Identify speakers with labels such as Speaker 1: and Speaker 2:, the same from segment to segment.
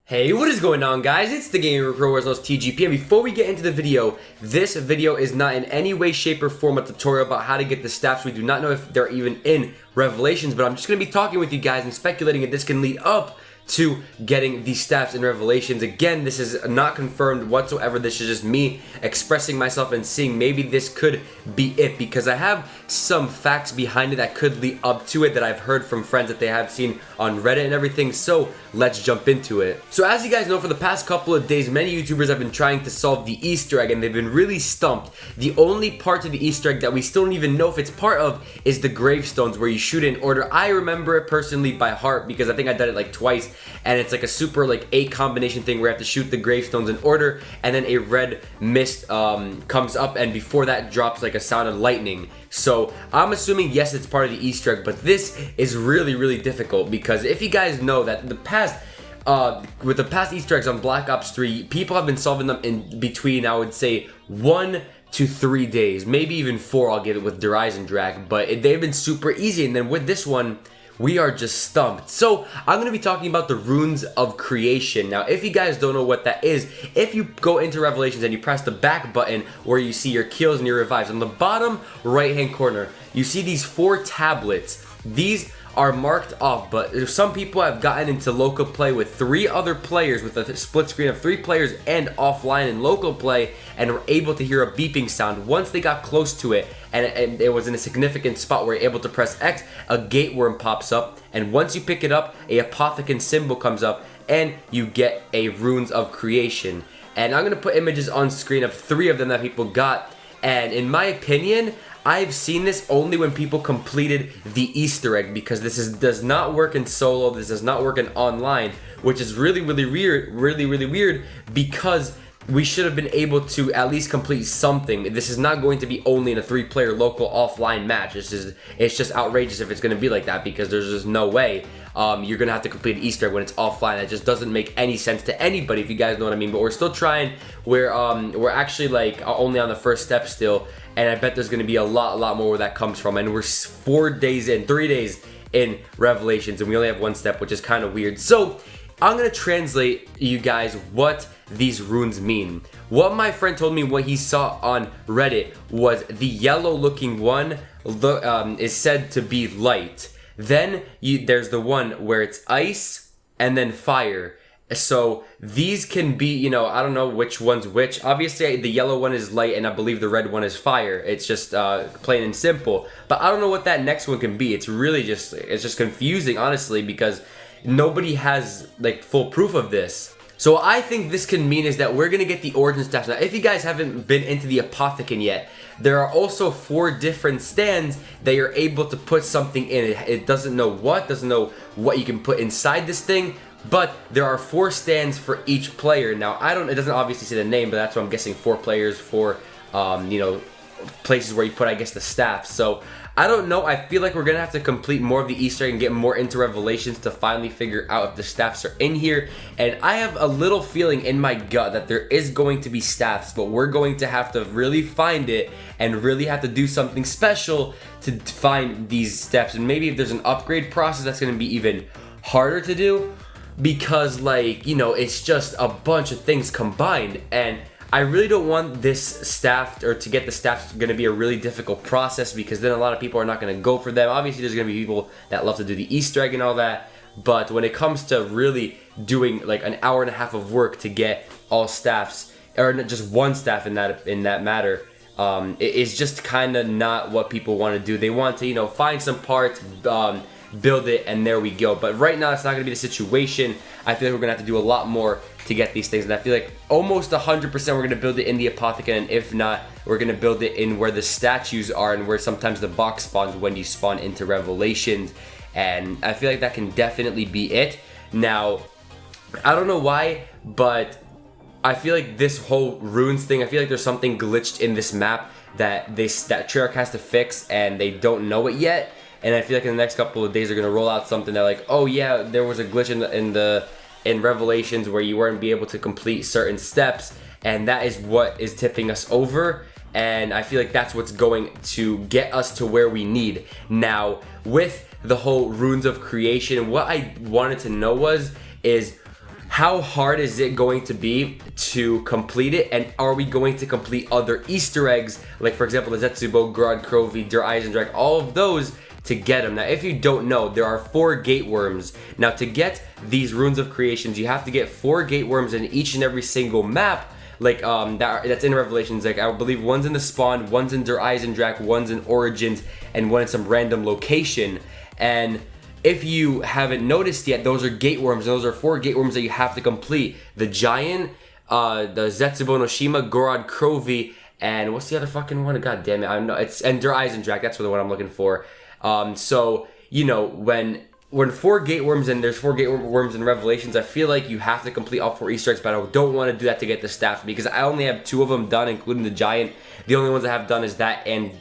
Speaker 1: Hey, what is going on, guys? It's the Gamer Pro Wars TGP, and before we get into the video, this video is not in any way, shape, or form a tutorial about how to get the staffs. We do not know if they're even in Revelations, but I'm just going to be talking with you guys and speculating if this can lead up to getting these staffs in Revelations. Again, this is not confirmed whatsoever. This is just me expressing myself and seeing maybe this could be it, because I have some facts behind it that could lead up to it that I've heard from friends that they have seen on Reddit and everything. So let's jump into it. So as you guys know, for the past couple of days, many YouTubers have been trying to solve the Easter egg, and they've been really stumped. The only part of the Easter egg that we still don't even know if it's part of is the gravestones, where you shoot in order. I remember it personally by heart because I think I did it like twice, and it's like a super like 8 combination thing where you have to shoot the gravestones in order, and then a red mist comes up, and before that drops like a sound of lightning. So I'm assuming yes, it's part of the Easter egg, but this is really difficult, because if you guys know that the past with the past Easter eggs on Black Ops 3, people have been solving them in between, I would say, 1 to 3 days, maybe even 4. I'll give it with Horizon Drag, but they've been super easy. And then with this one, we are just stumped. So I'm going to be talking about the runes of creation. Now, if you guys don't know what that is, if you go into Revelations and you press the back button where you see your kills and your revives, on the bottom right hand corner, you see these 4 tablets. These are marked off, but some people have gotten into local play with 3 other players, with a split screen of 3 players and offline in local play, and were able to hear a beeping sound. Once they got close to it, and it was in a significant spot where you're able to press X, a gate worm pops up, and once you pick it up, a apothecon symbol comes up, and you get a runes of creation. And I'm gonna put images on screen of 3 of them that people got, and in my opinion, I've seen this only when people completed the Easter egg, because this does not work in solo, this does not work in online, which is really weird, because we should have been able to at least complete something. This is not going to be only in a 3-player local offline match. It's just outrageous if it's going to be like that, because there's just no way you're going to have to complete an Easter egg when it's offline. That just doesn't make any sense to anybody, if you guys know what I mean. But we're still trying. We're actually like only on the first step still, and I bet there's going to be a lot more where that comes from. And we're 3 days in Revelations, and we only have 1 step, which is kind of weird. So I'm going to translate you guys what these runes mean. What my friend told me, what he saw on Reddit, was the yellow looking one is said to be light. Then there's the one where it's ice and then fire. So these can be, you know, I don't know which one's which. Obviously the yellow one is light, and I believe the red one is fire. It's just plain and simple. But I don't know what that next one can be. It's just confusing, honestly, because nobody has like full proof of this. So what I think this can mean is that we're going to get the origin staffs. Now, if you guys haven't been into the apothecon yet, there are also 4 different stands that you're able to put something in. It doesn't know what you can put inside this thing, but there are 4 stands for each player. Now, it doesn't obviously say the name, but that's what I'm guessing, 4 players for, you know, places where you put, I guess, the staff. So I don't know. I feel like we're gonna have to complete more of the Easter egg and get more into Revelations to finally figure out if the staffs are in here. And I have a little feeling in my gut that there is going to be staffs, but we're going to have to really find it and really have to do something special to find these steps. And maybe if there's an upgrade process, that's gonna be even harder to do, because, like, you know, it's just a bunch of things combined, and I really don't want this staff, or to get the staffs, going to be a really difficult process, because then a lot of people are not going to go for them. Obviously, there's going to be people that love to do the Easter egg and all that, but when it comes to really doing like an hour and a half of work to get all staffs, or just 1 staff in that matter, it is just kind of not what people want to do. They want to, you know, find some parts, build it, and there we go. But right now, it's not going to be the situation. I feel like we're going to have to do a lot more to get these things, and I feel like almost 100% we're going to build it in the apothecon, and if not, we're going to build it in where the statues are and where sometimes the box spawns when you spawn into Revelations. And I feel like that can definitely be it. Now, I don't know why, but I feel like this whole runes thing, I feel like there's something glitched in this map that Treyarch has to fix, and they don't know it yet. And I feel like in the next couple of days they're gonna roll out something that, like, oh yeah, there was a glitch in Revelations where you weren't be able to complete certain steps, and that is what is tipping us over. And I feel like that's what's going to get us to where we need. Now, with the whole runes of creation, what I wanted to know is how hard is it going to be to complete it, and are we going to complete other Easter eggs, like for example the Zetsubo, Gorod, Krovi, Der Eisendrache, all of those to get them. Now if you don't know, there are 4 gate worms. Now to get these runes of creations, you have to get 4 gate worms in each and every single map, like that's in Revelations. Like I believe one's in the spawn, one's in Der Eisendrache, one's in Origins, and one in some random location. And if you haven't noticed yet, those are gate worms, and those are 4 gate worms that you have to complete. The Giant, the Zetsubo no Shima, Gorod, Krovi, and what's the other fucking one? God damn it, I don't know. It's and Der Eisendrache. That's the one I'm looking for. So you know, when 4 gate worms and there's 4 gate worms in Revelations, I feel like you have to complete all 4 Easter eggs, but I don't want to do that to get the staff because I only have 2 of them done, including the Giant. The only ones I have done is that and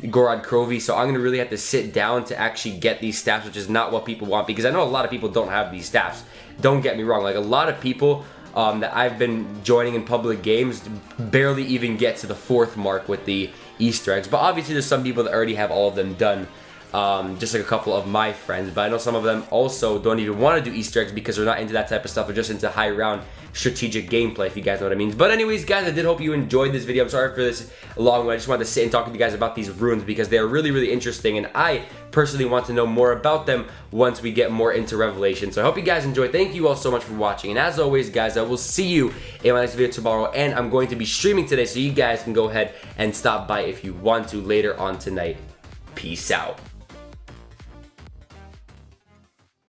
Speaker 1: Gorod, Krovi, so I'm gonna really have to sit down to actually get these staffs, which is not what people want, because I know a lot of people don't have these staffs. Don't get me wrong, like a lot of people that I've been joining in public games barely even get to the 4th mark with the Easter eggs, but obviously there's some people that already have all of them done. Just like a couple of my friends, but I know some of them also don't even want to do Easter eggs because they're not into that type of stuff, or just into high round strategic gameplay, if you guys know what I mean. But anyways, guys, I did hope you enjoyed this video. I'm sorry for this long one. I just wanted to sit and talk to you guys about these runes because they are really, really interesting, and I personally want to know more about them once we get more into Revelation. So I hope you guys enjoyed. Thank you all so much for watching, and as always, guys, I will see you in my next video tomorrow, and I'm going to be streaming today, so you guys can go ahead and stop by if you want to later on tonight. Peace out.